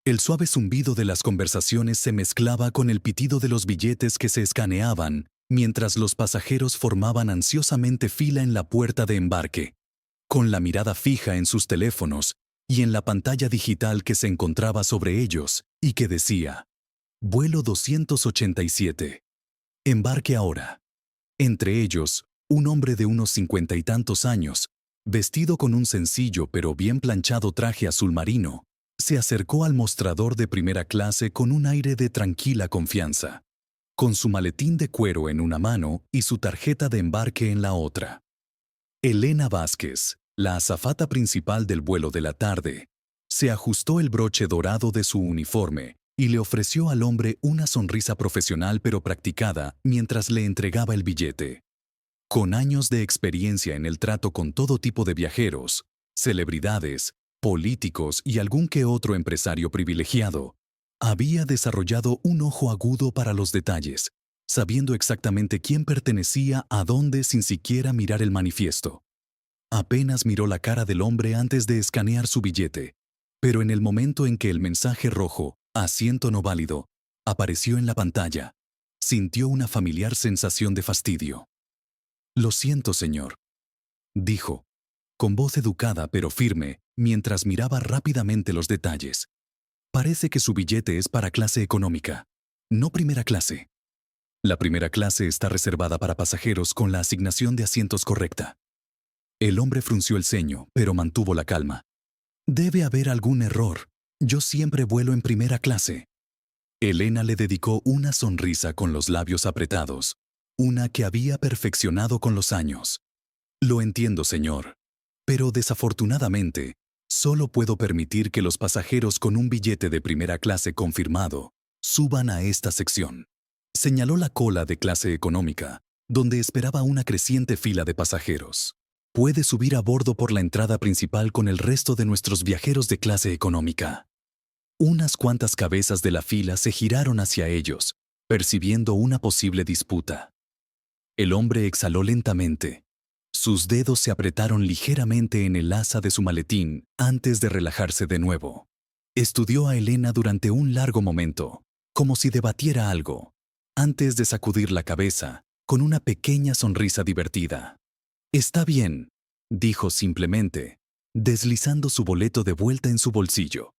El suave zumbido de las conversaciones se mezclaba con el pitido de los billetes que se escaneaban, mientras los pasajeros formaban ansiosamente fila en la puerta de embarque, con la mirada fija en sus teléfonos y en la pantalla digital que se encontraba sobre ellos y que decía: Vuelo 287. Embarque ahora. Entre ellos, un hombre de unos 50 y tantos años, vestido con un sencillo pero bien planchado traje azul marino, se acercó al mostrador de primera clase con un aire de tranquila confianza, con su maletín de cuero en una mano y su tarjeta de embarque en la otra. Elena Vázquez, la azafata principal del vuelo de la tarde, se ajustó el broche dorado de su uniforme y le ofreció al hombre una sonrisa profesional pero practicada mientras le entregaba el billete. Con años de experiencia en el trato con todo tipo de viajeros, celebridades, políticos y algún que otro empresario privilegiado, había desarrollado un ojo agudo para los detalles, sabiendo exactamente quién pertenecía a dónde sin siquiera mirar el manifiesto. Apenas miró la cara del hombre antes de escanear su billete, pero en el momento en que el mensaje rojo, asiento no válido, apareció en la pantalla, sintió una familiar sensación de fastidio. «Lo siento, señor», dijo, con voz educada pero firme, mientras miraba rápidamente los detalles. «Parece que su billete es para clase económica, no primera clase. La primera clase está reservada para pasajeros con la asignación de asientos correcta». El hombre frunció el ceño, pero mantuvo la calma. «Debe haber algún error. Yo siempre vuelo en primera clase». Elena le dedicó una sonrisa con los labios apretados, una que había perfeccionado con los años. «Lo entiendo, señor. Pero desafortunadamente, solo puedo permitir que los pasajeros con un billete de primera clase confirmado suban a esta sección». Señaló la cola de clase económica, donde esperaba una creciente fila de pasajeros. «Puede subir a bordo por la entrada principal con el resto de nuestros viajeros de clase económica». Unas cuantas cabezas de la fila se giraron hacia ellos, percibiendo una posible disputa. El hombre exhaló lentamente. Sus dedos se apretaron ligeramente en el asa de su maletín antes de relajarse de nuevo. Estudió a Elena durante un largo momento, como si debatiera algo, antes de sacudir la cabeza, con una pequeña sonrisa divertida. «Está bien», dijo simplemente, deslizando su boleto de vuelta en su bolsillo.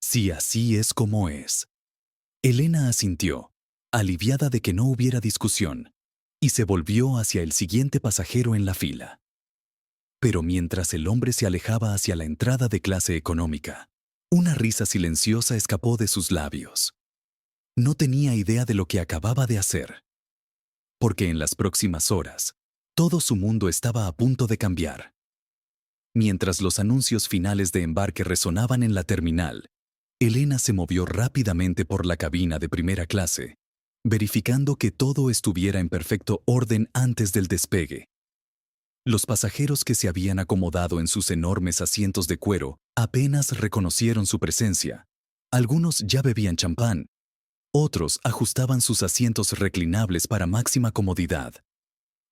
«Si así es como es». Elena asintió, aliviada de que no hubiera discusión, y se volvió hacia el siguiente pasajero en la fila. Pero mientras el hombre se alejaba hacia la entrada de clase económica, una risa silenciosa escapó de sus labios. No tenía idea de lo que acababa de hacer, porque en las próximas horas, todo su mundo estaba a punto de cambiar. Mientras los anuncios finales de embarque resonaban en la terminal, Elena se movió rápidamente por la cabina de primera clase, verificando que todo estuviera en perfecto orden antes del despegue. Los pasajeros que se habían acomodado en sus enormes asientos de cuero apenas reconocieron su presencia. Algunos ya bebían champán, otros ajustaban sus asientos reclinables para máxima comodidad.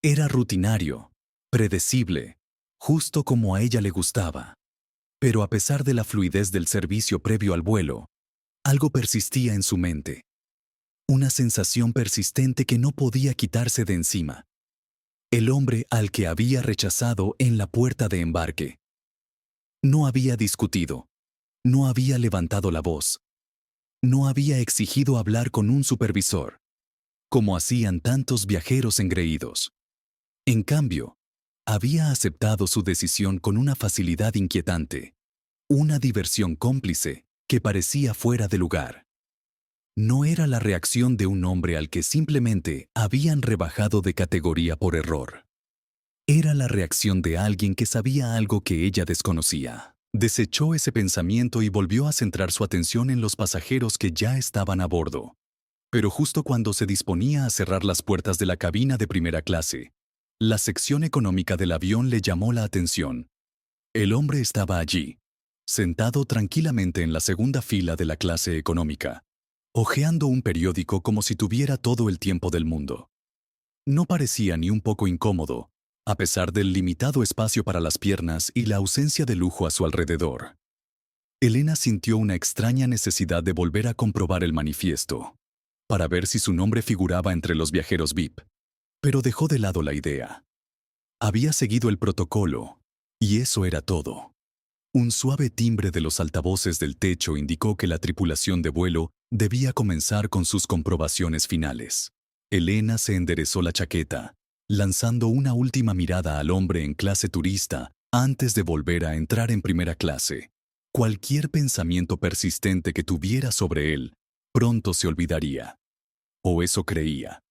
Era rutinario, predecible, justo como a ella le gustaba. Pero a pesar de la fluidez del servicio previo al vuelo, algo persistía en su mente. Una sensación persistente que no podía quitarse de encima. El hombre al que había rechazado en la puerta de embarque. No había discutido, no había levantado la voz, no había exigido hablar con un supervisor, como hacían tantos viajeros engreídos. En cambio, había aceptado su decisión con una facilidad inquietante, una diversión cómplice que parecía fuera de lugar. No era la reacción de un hombre al que simplemente habían rebajado de categoría por error. Era la reacción de alguien que sabía algo que ella desconocía. Desechó ese pensamiento y volvió a centrar su atención en los pasajeros que ya estaban a bordo. Pero justo cuando se disponía a cerrar las puertas de la cabina de primera clase, la sección económica del avión le llamó la atención. El hombre estaba allí, sentado tranquilamente en la segunda fila de la clase económica, hojeando un periódico como si tuviera todo el tiempo del mundo. No parecía ni un poco incómodo, a pesar del limitado espacio para las piernas y la ausencia de lujo a su alrededor. Elena sintió una extraña necesidad de volver a comprobar el manifiesto, para ver si su nombre figuraba entre los viajeros VIP, pero dejó de lado la idea. Había seguido el protocolo, y eso era todo. Un suave timbre de los altavoces del techo indicó que la tripulación de vuelo debía comenzar con sus comprobaciones finales. Elena se enderezó la chaqueta, lanzando una última mirada al hombre en clase turista antes de volver a entrar en primera clase. Cualquier pensamiento persistente que tuviera sobre él pronto se olvidaría. O eso creía.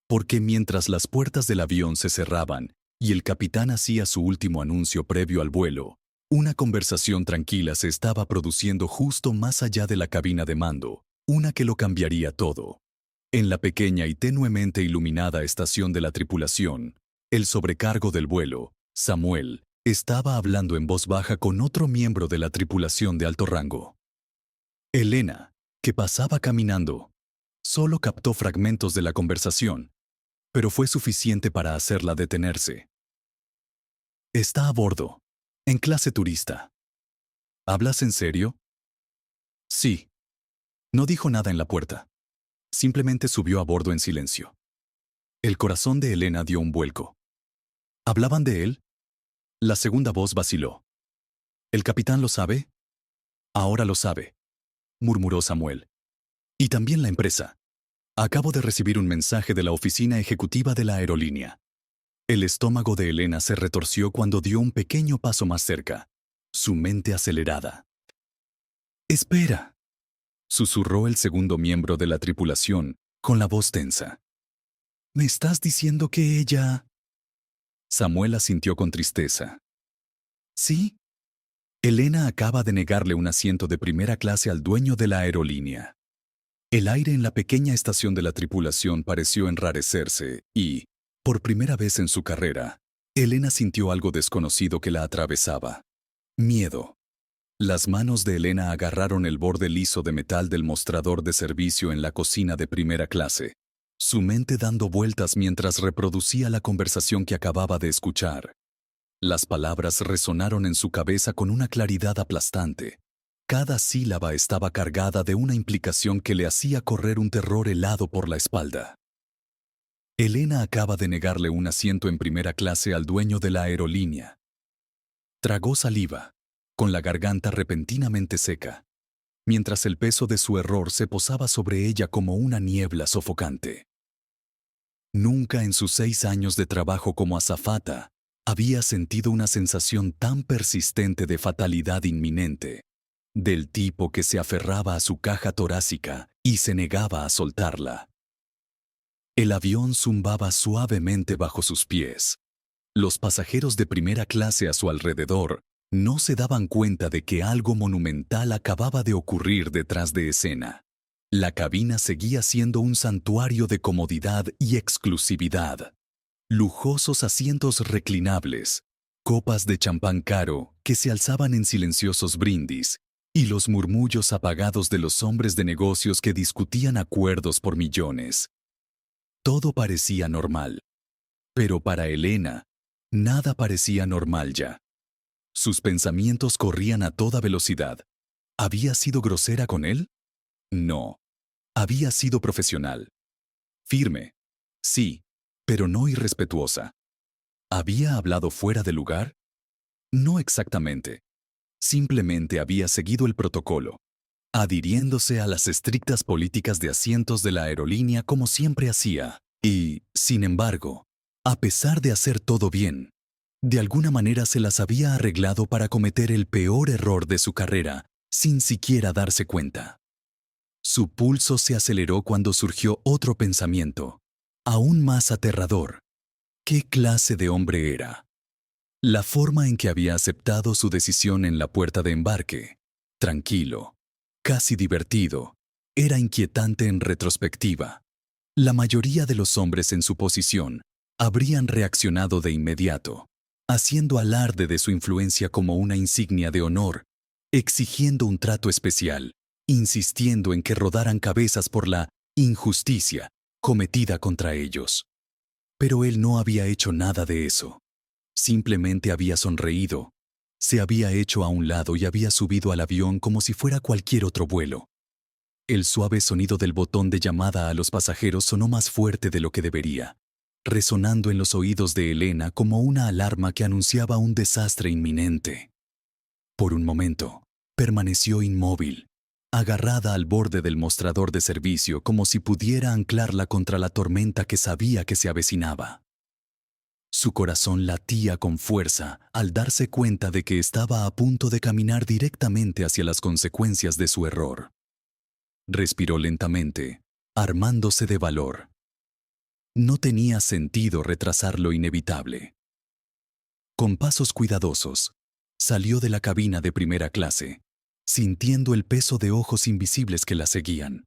Porque mientras las puertas del avión se cerraban y el capitán hacía su último anuncio previo al vuelo, una conversación tranquila se estaba produciendo justo más allá de la cabina de mando, una que lo cambiaría todo. En la pequeña y tenuemente iluminada estación de la tripulación, el sobrecargo del vuelo, Samuel, estaba hablando en voz baja con otro miembro de la tripulación de alto rango. Elena, que pasaba caminando, solo captó fragmentos de la conversación, pero fue suficiente para hacerla detenerse. Está a bordo, en clase turista. ¿Hablas en serio? Sí. No dijo nada en la puerta. Simplemente subió a bordo en silencio. El corazón de Elena dio un vuelco. ¿Hablaban de él? La segunda voz vaciló. ¿El capitán lo sabe? Ahora lo sabe, murmuró Samuel. Y también la empresa. Acabo de recibir un mensaje de la oficina ejecutiva de la aerolínea. El estómago de Elena se retorció cuando dio un pequeño paso más cerca, su mente acelerada. «Espera», susurró el segundo miembro de la tripulación, con la voz tensa. «¿Me estás diciendo que ella...?» Samuel asintió con tristeza. «¿Sí?» Elena acaba de negarle un asiento de primera clase al dueño de la aerolínea. El aire en la pequeña estación de la tripulación pareció enrarecerse y, por primera vez en su carrera, Elena sintió algo desconocido que la atravesaba. Miedo. Las manos de Elena agarraron el borde liso de metal del mostrador de servicio en la cocina de primera clase, su mente dando vueltas mientras reproducía la conversación que acababa de escuchar. Las palabras resonaron en su cabeza con una claridad aplastante. Cada sílaba estaba cargada de una implicación que le hacía correr un terror helado por la espalda. Elena acaba de negarle un asiento en primera clase al dueño de la aerolínea. Tragó saliva, con la garganta repentinamente seca, mientras el peso de su error se posaba sobre ella como una niebla sofocante. Nunca en sus 6 años de trabajo como azafata había sentido una sensación tan persistente de fatalidad inminente, del tipo que se aferraba a su caja torácica y se negaba a soltarla. El avión zumbaba suavemente bajo sus pies. Los pasajeros de primera clase a su alrededor no se daban cuenta de que algo monumental acababa de ocurrir detrás de escena. La cabina seguía siendo un santuario de comodidad y exclusividad. Lujosos asientos reclinables, copas de champán caro que se alzaban en silenciosos brindis, y los murmullos apagados de los hombres de negocios que discutían acuerdos por millones. Todo parecía normal. Pero para Elena, nada parecía normal ya. Sus pensamientos corrían a toda velocidad. ¿Había sido grosera con él? No. Había sido profesional. Firme. Sí, pero no irrespetuosa. ¿Había hablado fuera de lugar? No exactamente. Simplemente había seguido el protocolo, adhiriéndose a las estrictas políticas de asientos de la aerolínea como siempre hacía. Y, sin embargo, a pesar de hacer todo bien, de alguna manera se las había arreglado para cometer el peor error de su carrera, sin siquiera darse cuenta. Su pulso se aceleró cuando surgió otro pensamiento, aún más aterrador. ¿Qué clase de hombre era? La forma en que había aceptado su decisión en la puerta de embarque, tranquilo, casi divertido, era inquietante en retrospectiva. La mayoría de los hombres en su posición habrían reaccionado de inmediato, haciendo alarde de su influencia como una insignia de honor, exigiendo un trato especial, insistiendo en que rodaran cabezas por la injusticia cometida contra ellos. Pero él no había hecho nada de eso. Simplemente había sonreído, Se había hecho a un lado y había subido al avión como si fuera cualquier otro vuelo. El suave sonido del botón de llamada a los pasajeros sonó más fuerte de lo que debería, resonando en los oídos de Elena como una alarma que anunciaba un desastre inminente. Por un momento, permaneció inmóvil, agarrada al borde del mostrador de servicio como si pudiera anclarla contra la tormenta que sabía que se avecinaba. Su corazón latía con fuerza al darse cuenta de que estaba a punto de caminar directamente hacia las consecuencias de su error. Respiró lentamente, armándose de valor. No tenía sentido retrasar lo inevitable. Con pasos cuidadosos, salió de la cabina de primera clase, sintiendo el peso de ojos invisibles que la seguían.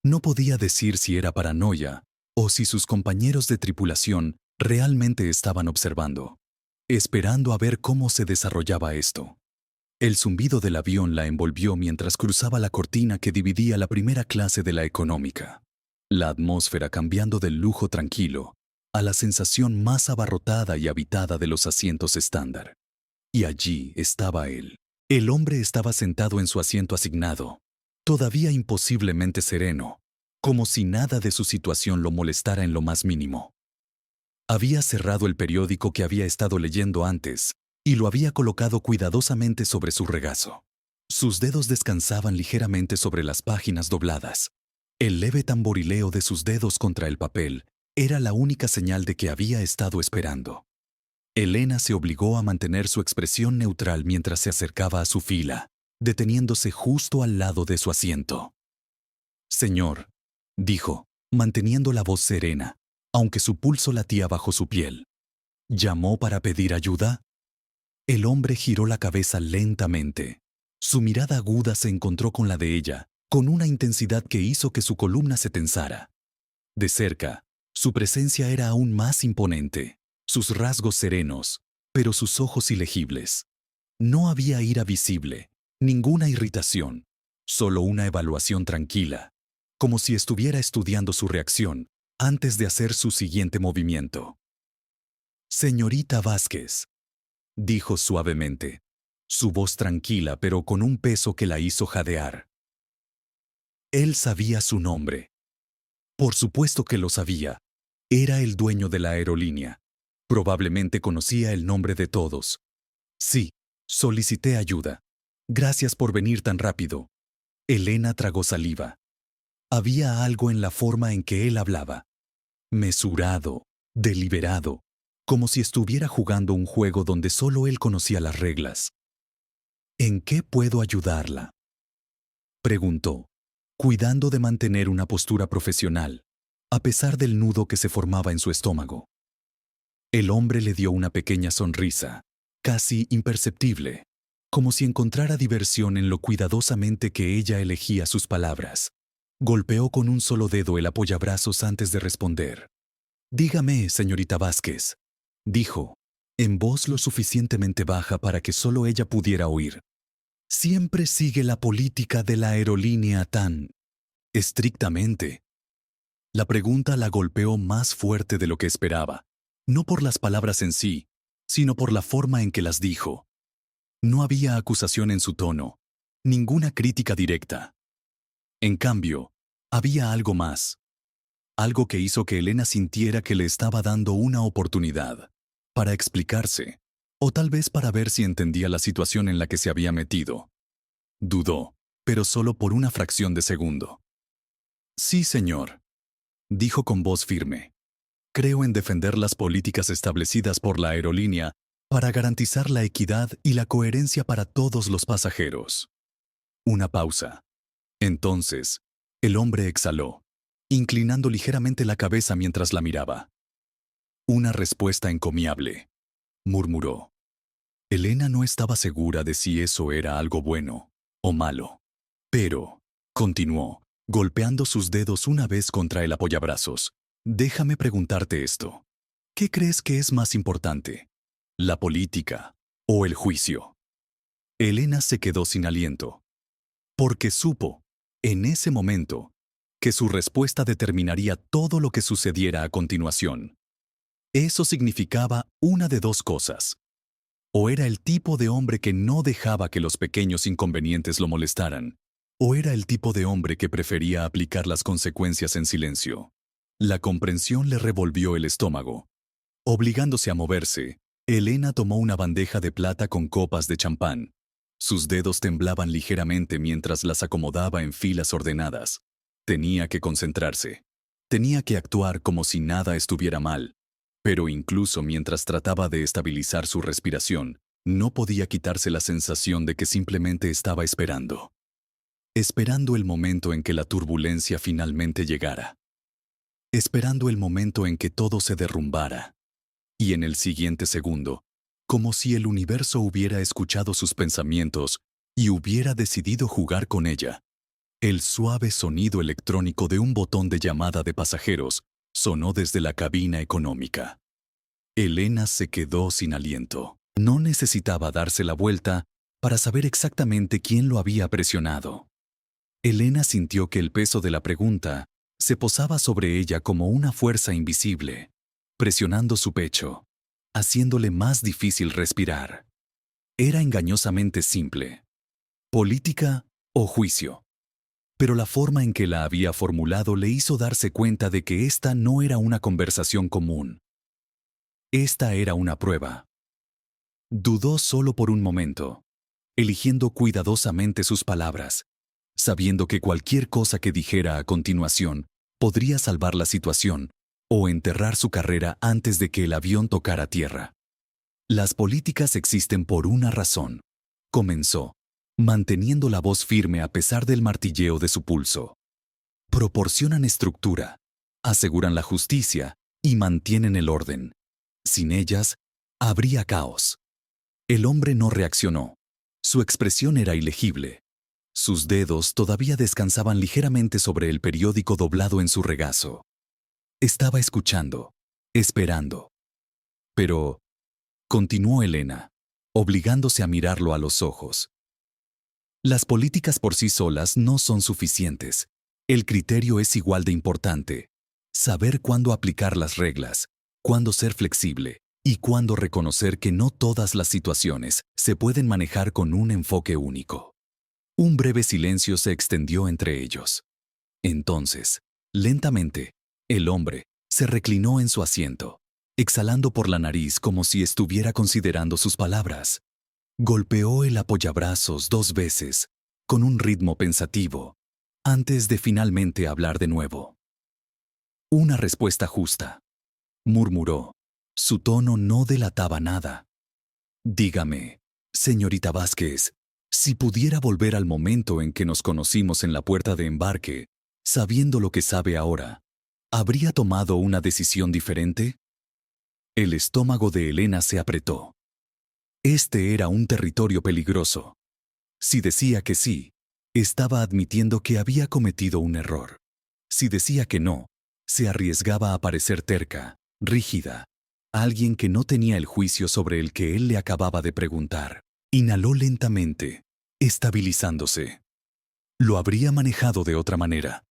No podía decir si era paranoia o si sus compañeros de tripulación realmente estaban observando, esperando a ver cómo se desarrollaba esto. El zumbido del avión la envolvió mientras cruzaba la cortina que dividía la primera clase de la económica. La atmósfera cambiando del lujo tranquilo a la sensación más abarrotada y habitada de los asientos estándar. Y allí estaba él. El hombre estaba sentado en su asiento asignado, todavía imposiblemente sereno, como si nada de su situación lo molestara en lo más mínimo. Había cerrado el periódico que había estado leyendo antes y lo había colocado cuidadosamente sobre su regazo. Sus dedos descansaban ligeramente sobre las páginas dobladas. El leve tamborileo de sus dedos contra el papel era la única señal de que había estado esperando. Elena se obligó a mantener su expresión neutral mientras se acercaba a su fila, deteniéndose justo al lado de su asiento. «Señor», dijo, manteniendo la voz serena, aunque su pulso latía bajo su piel. «¿Llamó para pedir ayuda?» El hombre giró la cabeza lentamente. Su mirada aguda se encontró con la de ella, con una intensidad que hizo que su columna se tensara. De cerca, su presencia era aún más imponente, sus rasgos serenos, pero sus ojos ilegibles. No había ira visible, ninguna irritación, solo una evaluación tranquila, como si estuviera estudiando su reacción antes de hacer su siguiente movimiento. «Señorita Vázquez», dijo suavemente, su voz tranquila pero con un peso que la hizo jadear. Él sabía su nombre. Por supuesto que lo sabía. Era el dueño de la aerolínea. Probablemente conocía el nombre de todos. «Sí, solicité ayuda. Gracias por venir tan rápido». Elena tragó saliva. Había algo en la forma en que él hablaba. Mesurado, deliberado, como si estuviera jugando un juego donde solo él conocía las reglas. «¿En qué puedo ayudarla?», preguntó, cuidando de mantener una postura profesional, a pesar del nudo que se formaba en su estómago. El hombre le dio una pequeña sonrisa, casi imperceptible, como si encontrara diversión en lo cuidadosamente que ella elegía sus palabras. Golpeó con un solo dedo el apoyabrazos antes de responder. «Dígame, señorita Vázquez», dijo, en voz lo suficientemente baja para que solo ella pudiera oír. «¿Siempre sigue la política de la aerolínea tan estrictamente?». La pregunta la golpeó más fuerte de lo que esperaba, no por las palabras en sí, sino por la forma en que las dijo. No había acusación en su tono, ninguna crítica directa. En cambio, había algo más, algo que hizo que Elena sintiera que le estaba dando una oportunidad para explicarse, o tal vez para ver si entendía la situación en la que se había metido. Dudó, pero solo por una fracción de segundo. «Sí, señor», dijo con voz firme. «Creo en defender las políticas establecidas por la aerolínea para garantizar la equidad y la coherencia para todos los pasajeros». Una pausa. Entonces, el hombre exhaló, inclinando ligeramente la cabeza mientras la miraba. «Una respuesta encomiable», murmuró. Elena no estaba segura de si eso era algo bueno o malo. Pero, continuó, golpeando sus dedos una vez contra el apoyabrazos, «déjame preguntarte esto. ¿Qué crees que es más importante? ¿La política o el juicio?» Elena se quedó sin aliento, porque supo, en ese momento, que su respuesta determinaría todo lo que sucediera a continuación. Eso significaba una de dos cosas. ¿O era el tipo de hombre que no dejaba que los pequeños inconvenientes lo molestaran? ¿O era el tipo de hombre que prefería aplicar las consecuencias en silencio? La comprensión le revolvió el estómago. Obligándose a moverse, Elena tomó una bandeja de plata con copas de champán. Sus dedos temblaban ligeramente mientras las acomodaba en filas ordenadas. Tenía que concentrarse. Tenía que actuar como si nada estuviera mal. Pero incluso mientras trataba de estabilizar su respiración, no podía quitarse la sensación de que simplemente estaba esperando. Esperando el momento en que la turbulencia finalmente llegara. Esperando el momento en que todo se derrumbara. Y en el siguiente segundo, como si el universo hubiera escuchado sus pensamientos y hubiera decidido jugar con ella, el suave sonido electrónico de un botón de llamada de pasajeros sonó desde la cabina económica. Elena se quedó sin aliento. No necesitaba darse la vuelta para saber exactamente quién lo había presionado. Elena sintió que el peso de la pregunta se posaba sobre ella como una fuerza invisible, presionando su pecho, haciéndole más difícil respirar. Era engañosamente simple. ¿Política o juicio? Pero la forma en que la había formulado le hizo darse cuenta de que esta no era una conversación común. Esta era una prueba. Dudó solo por un momento, eligiendo cuidadosamente sus palabras, sabiendo que cualquier cosa que dijera a continuación podría salvar la situación o enterrar su carrera antes de que el avión tocara tierra. Las políticas existen por una razón, comenzó, manteniendo la voz firme a pesar del martilleo de su pulso. Proporcionan estructura, aseguran la justicia y mantienen el orden. Sin ellas, habría caos. El hombre no reaccionó. Su expresión era ilegible. Sus dedos todavía descansaban ligeramente sobre el periódico doblado en su regazo. Estaba escuchando, esperando. Pero, continuó Elena, obligándose a mirarlo a los ojos. Las políticas por sí solas no son suficientes. El criterio es igual de importante. Saber cuándo aplicar las reglas, cuándo ser flexible y cuándo reconocer que no todas las situaciones se pueden manejar con un enfoque único. Un breve silencio se extendió entre ellos. Entonces, lentamente, el hombre se reclinó en su asiento, exhalando por la nariz como si estuviera considerando sus palabras. Golpeó el apoyabrazos 2 veces, con un ritmo pensativo, antes de finalmente hablar de nuevo. Una respuesta justa, murmuró. Su tono no delataba nada. Dígame, señorita Vázquez, si pudiera volver al momento en que nos conocimos en la puerta de embarque, sabiendo lo que sabe ahora, ¿habría tomado una decisión diferente? El estómago de Elena se apretó. Este era un territorio peligroso. Si decía que sí, estaba admitiendo que había cometido un error. Si decía que no, se arriesgaba a parecer terca, rígida, alguien que no tenía el juicio sobre el que él le acababa de preguntar. Inhaló lentamente, estabilizándose. Lo habría manejado de otra manera,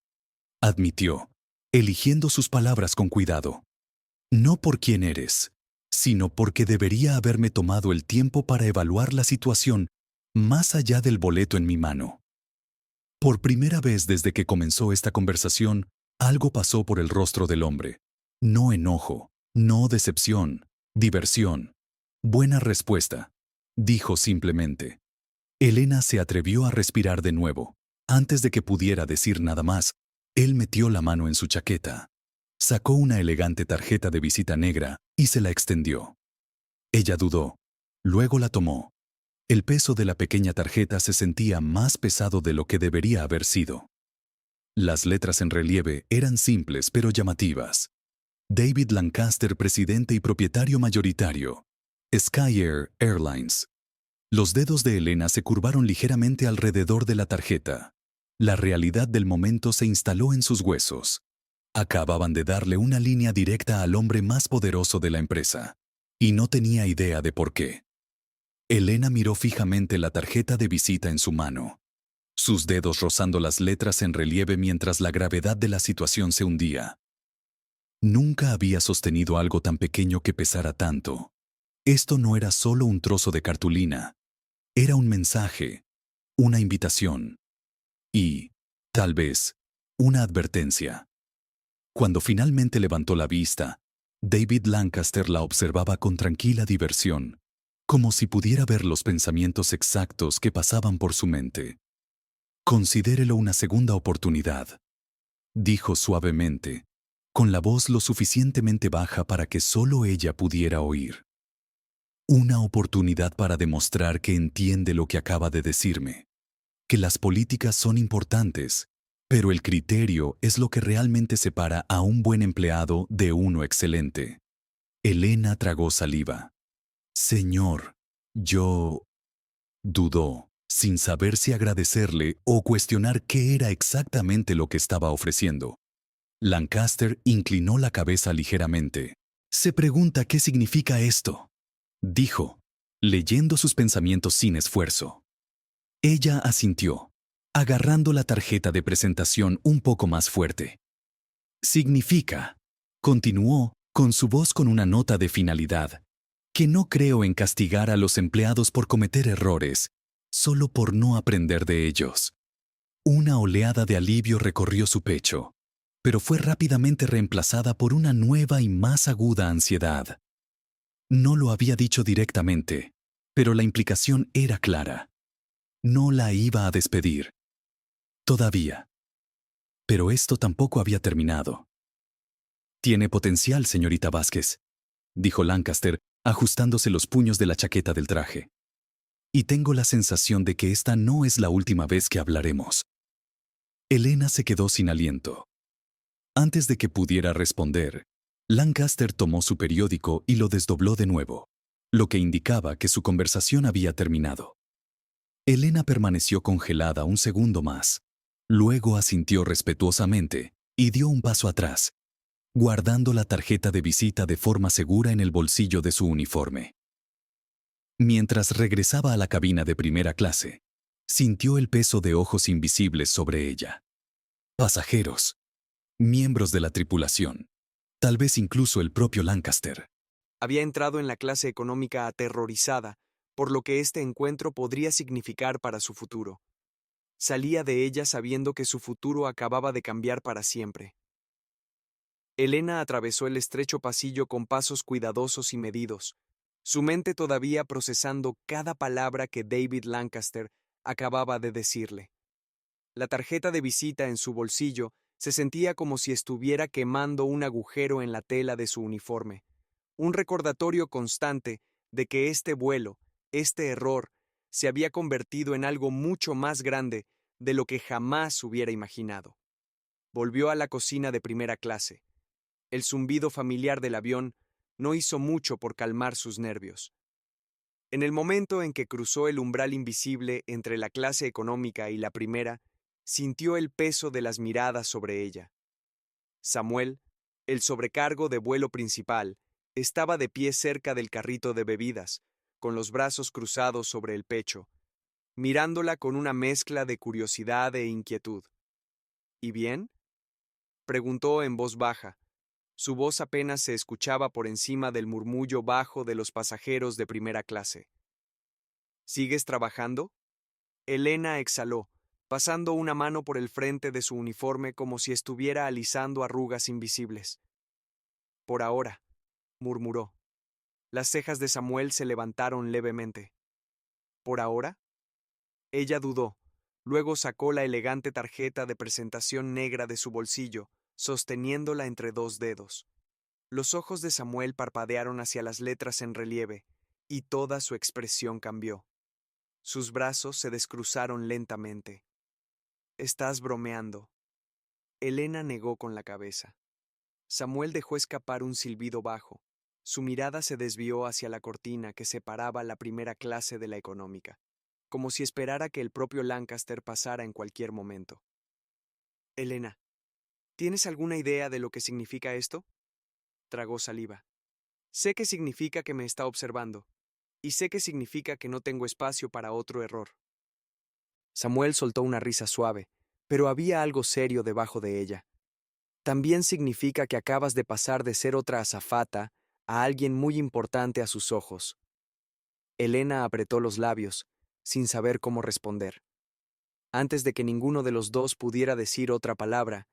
admitió, eligiendo sus palabras con cuidado. No por quién eres, sino porque debería haberme tomado el tiempo para evaluar la situación más allá del boleto en mi mano. Por primera vez desde que comenzó esta conversación, algo pasó por el rostro del hombre. No enojo, no decepción, diversión. Buena respuesta, dijo simplemente. Elena se atrevió a respirar de nuevo. Antes de que pudiera decir nada más, él metió la mano en su chaqueta. Sacó una elegante tarjeta de visita negra y se la extendió. Ella dudó. Luego la tomó. El peso de la pequeña tarjeta se sentía más pesado de lo que debería haber sido. Las letras en relieve eran simples pero llamativas. David Lancaster, presidente y propietario mayoritario. Sky Air Airlines. Los dedos de Elena se curvaron ligeramente alrededor de la tarjeta. La realidad del momento se instaló en sus huesos. Acababan de darle una línea directa al hombre más poderoso de la empresa. Y no tenía idea de por qué. Elena miró fijamente la tarjeta de visita en su mano, sus dedos rozando las letras en relieve mientras la gravedad de la situación se hundía. Nunca había sostenido algo tan pequeño que pesara tanto. Esto no era solo un trozo de cartulina, era un mensaje, una invitación y, tal vez, una advertencia. Cuando finalmente levantó la vista, David Lancaster la observaba con tranquila diversión, como si pudiera ver los pensamientos exactos que pasaban por su mente. Considérelo una segunda oportunidad, dijo suavemente, con la voz lo suficientemente baja para que solo ella pudiera oír. Una oportunidad para demostrar que entiende lo que acaba de decirme, que las políticas son importantes, pero el criterio es lo que realmente separa a un buen empleado de uno excelente. Elena tragó saliva. Señor, yo... dudó, sin saber si agradecerle o cuestionar qué era exactamente lo que estaba ofreciendo. Lancaster inclinó la cabeza ligeramente. Se pregunta qué significa esto, dijo, leyendo sus pensamientos sin esfuerzo. Ella asintió, agarrando la tarjeta de presentación un poco más fuerte. Significa, continuó, con su voz con una nota de finalidad, que no creo en castigar a los empleados por cometer errores, solo por no aprender de ellos. Una oleada de alivio recorrió su pecho, pero fue rápidamente reemplazada por una nueva y más aguda ansiedad. No lo había dicho directamente, pero la implicación era clara. No la iba a despedir. Todavía. Pero esto tampoco había terminado. Tiene potencial, señorita Vázquez, dijo Lancaster, ajustándose los puños de la chaqueta del traje. Y tengo la sensación de que esta no es la última vez que hablaremos. Elena se quedó sin aliento. Antes de que pudiera responder, Lancaster tomó su periódico y lo desdobló de nuevo, lo que indicaba que su conversación había terminado. Elena permaneció congelada un segundo más. Luego asintió respetuosamente y dio un paso atrás, guardando la tarjeta de visita de forma segura en el bolsillo de su uniforme. Mientras regresaba a la cabina de primera clase, sintió el peso de ojos invisibles sobre ella. Pasajeros, miembros de la tripulación, tal vez incluso el propio Lancaster. Había entrado en la clase económica aterrorizada por lo que este encuentro podría significar para su futuro. Salía de ella sabiendo que su futuro acababa de cambiar para siempre. Elena atravesó el estrecho pasillo con pasos cuidadosos y medidos, su mente todavía procesando cada palabra que David Lancaster acababa de decirle. La tarjeta de visita en su bolsillo se sentía como si estuviera quemando un agujero en la tela de su uniforme, un recordatorio constante de que este vuelo, este error, se había convertido en algo mucho más grande de lo que jamás hubiera imaginado. Volvió a la cocina de primera clase. El zumbido familiar del avión no hizo mucho por calmar sus nervios. En el momento en que cruzó el umbral invisible entre la clase económica y la primera, sintió el peso de las miradas sobre ella. Samuel, el sobrecargo de vuelo principal, estaba de pie cerca del carrito de bebidas, con los brazos cruzados sobre el pecho, mirándola con una mezcla de curiosidad e inquietud. ¿Y bien?, preguntó en voz baja. Su voz apenas se escuchaba por encima del murmullo bajo de los pasajeros de primera clase. ¿Sigues trabajando? Elena exhaló, pasando una mano por el frente de su uniforme como si estuviera alisando arrugas invisibles. Por ahora, murmuró. Las cejas de Samuel se levantaron levemente. ¿Por ahora? Ella dudó. Luego sacó la elegante tarjeta de presentación negra de su bolsillo, sosteniéndola entre dos dedos. Los ojos de Samuel parpadearon hacia las letras en relieve, y toda su expresión cambió. Sus brazos se descruzaron lentamente. «Estás bromeando». Elena negó con la cabeza. Samuel dejó escapar un silbido bajo. Su mirada se desvió hacia la cortina que separaba la primera clase de la económica, como si esperara que el propio Lancaster pasara en cualquier momento. Elena, ¿tienes alguna idea de lo que significa esto? Tragó saliva. Sé que significa que me está observando, y sé que significa que no tengo espacio para otro error. Samuel soltó una risa suave, pero había algo serio debajo de ella. También significa que acabas de pasar de ser otra azafata a alguien muy importante a sus ojos. Elena apretó los labios, sin saber cómo responder. Antes de que ninguno de los dos pudiera decir otra palabra,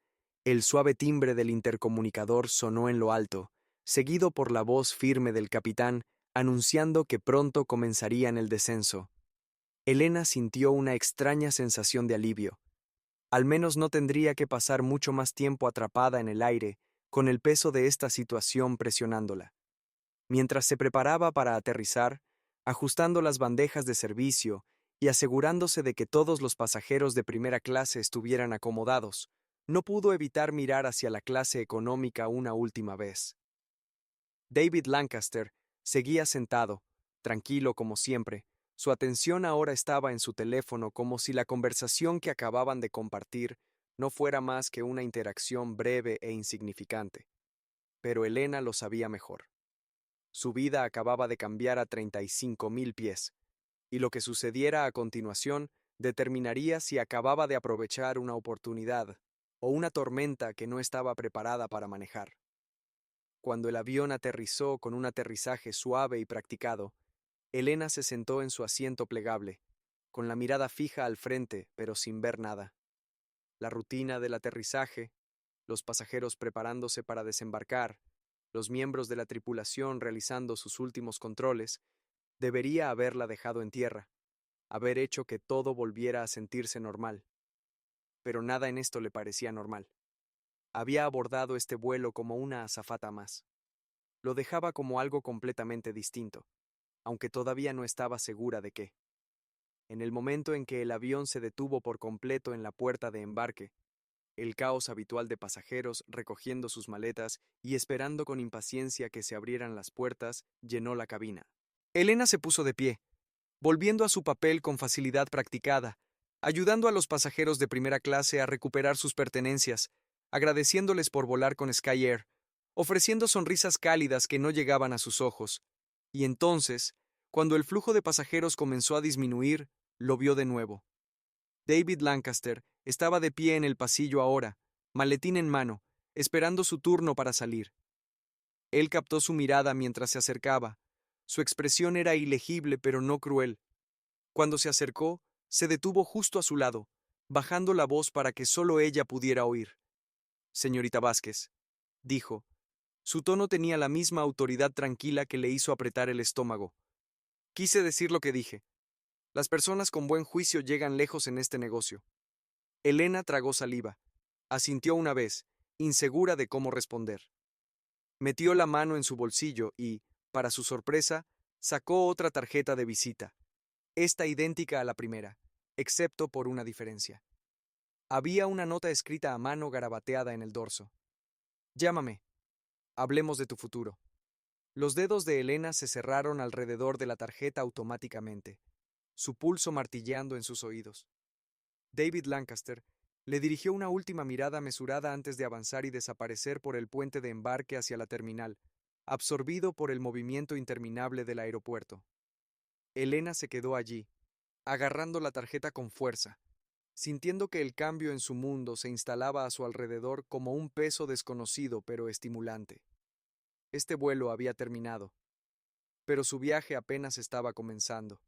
el suave timbre del intercomunicador sonó en lo alto, seguido por la voz firme del capitán, anunciando que pronto comenzarían el descenso. Elena sintió una extraña sensación de alivio. Al menos no tendría que pasar mucho más tiempo atrapada en el aire, con el peso de esta situación presionándola. Mientras se preparaba para aterrizar, ajustando las bandejas de servicio y asegurándose de que todos los pasajeros de primera clase estuvieran acomodados, no pudo evitar mirar hacia la clase económica una última vez. David Lancaster seguía sentado, tranquilo como siempre. Su atención ahora estaba en su teléfono, como si la conversación que acababan de compartir no fuera más que una interacción breve e insignificante. Pero Elena lo sabía mejor. Su vida acababa de cambiar a 35.000 pies, y lo que sucediera a continuación determinaría si acababa de aprovechar una oportunidad o una tormenta que no estaba preparada para manejar. Cuando el avión aterrizó con un aterrizaje suave y practicado, Elena se sentó en su asiento plegable, con la mirada fija al frente, pero sin ver nada. La rutina del aterrizaje, los pasajeros preparándose para desembarcar, los miembros de la tripulación realizando sus últimos controles, debería haberla dejado en tierra, haber hecho que todo volviera a sentirse normal. Pero nada en esto le parecía normal. Había abordado este vuelo como una azafata más. Lo dejaba como algo completamente distinto, aunque todavía no estaba segura de qué. En el momento en que el avión se detuvo por completo en la puerta de embarque, el caos habitual de pasajeros recogiendo sus maletas y esperando con impaciencia que se abrieran las puertas llenó la cabina. Elena se puso de pie, volviendo a su papel con facilidad practicada, ayudando a los pasajeros de primera clase a recuperar sus pertenencias, agradeciéndoles por volar con Sky Air, ofreciendo sonrisas cálidas que no llegaban a sus ojos. Y entonces, cuando el flujo de pasajeros comenzó a disminuir, lo vio de nuevo. David Lancaster estaba de pie en el pasillo ahora, maletín en mano, esperando su turno para salir. Él captó su mirada mientras se acercaba. Su expresión era ilegible pero no cruel. Cuando se acercó, se detuvo justo a su lado, bajando la voz para que solo ella pudiera oír. Señorita Vázquez, dijo. Su tono tenía la misma autoridad tranquila que le hizo apretar el estómago. Quise decir lo que dije. Las personas con buen juicio llegan lejos en este negocio. Elena tragó saliva. Asintió una vez, insegura de cómo responder. Metió la mano en su bolsillo y, para su sorpresa, sacó otra tarjeta de visita, esta idéntica a la primera, excepto por una diferencia. Había una nota escrita a mano garabateada en el dorso. Llámame. Hablemos de tu futuro. Los dedos de Elena se cerraron alrededor de la tarjeta automáticamente, su pulso martilleando en sus oídos. David Lancaster le dirigió una última mirada mesurada antes de avanzar y desaparecer por el puente de embarque hacia la terminal, absorbido por el movimiento interminable del aeropuerto. Elena se quedó allí, agarrando la tarjeta con fuerza, sintiendo que el cambio en su mundo se instalaba a su alrededor como un peso desconocido pero estimulante. Este vuelo había terminado, pero su viaje apenas estaba comenzando.